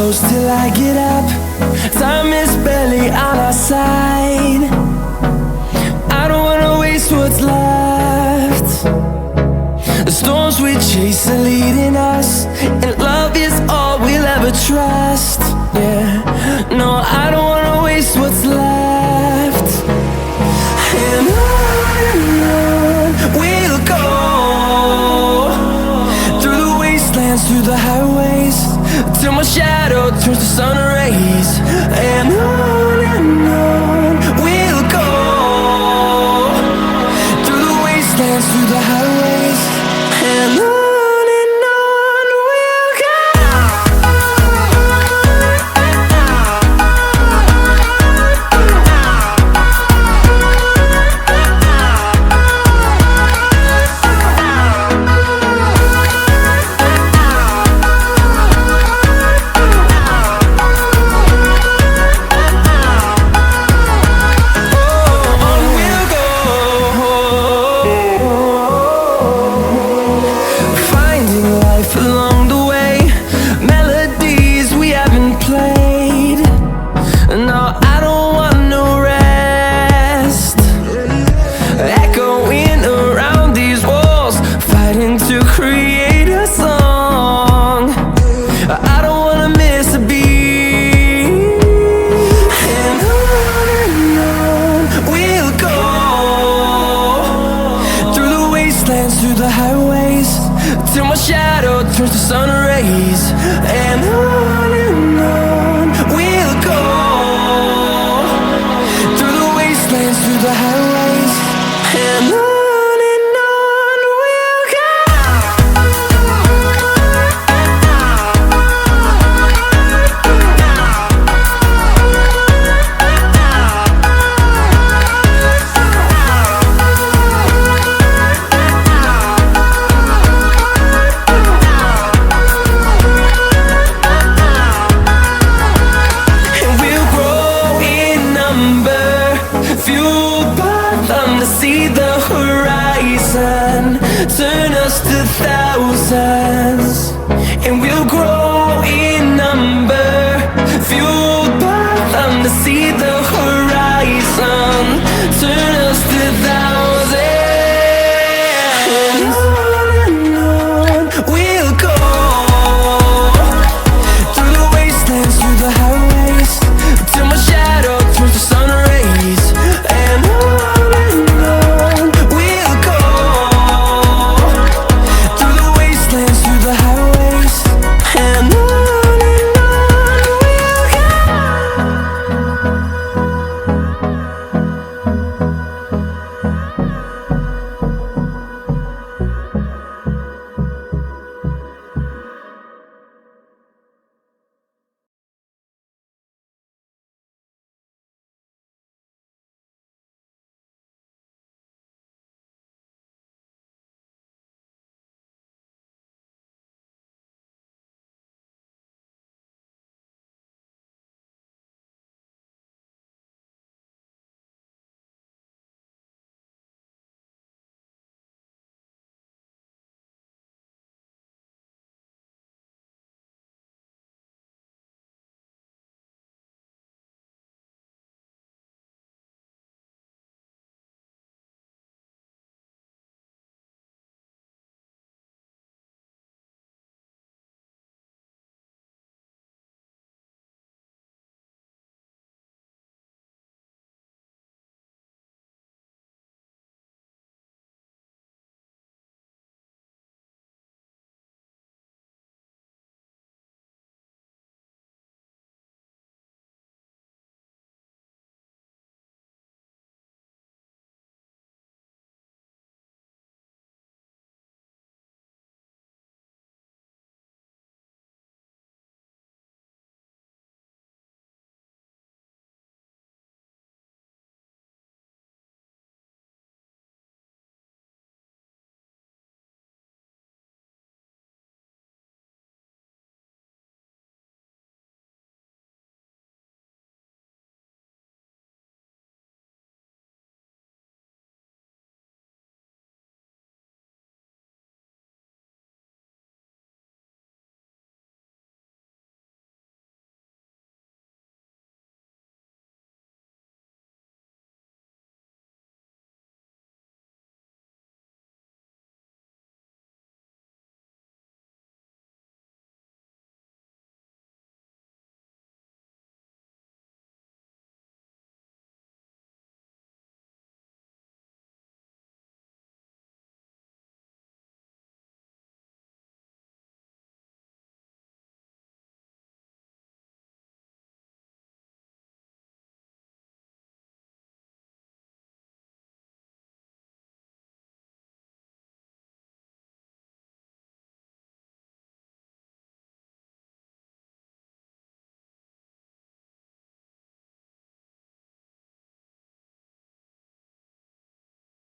close till I get up. Time is barely on our side. I don't wanna waste what's left. The storms we chase are leading us, and love is all we'll ever trust. Yeah, no, I don't wanna waste what's left. And on we'll go, through the wastelands, through the highways, till my shadow turns to sun rays. And on we'll go, through the wastelands, through the highways, and on we'll go. Through the highways, till my shadow turns to sun rays. And on we'll go, through the wastelands, through the highways, and on we'll go. Fueled by them to see the horizon, turn us to thousands, and we'll grow in number. Fueled by them to see the horizon.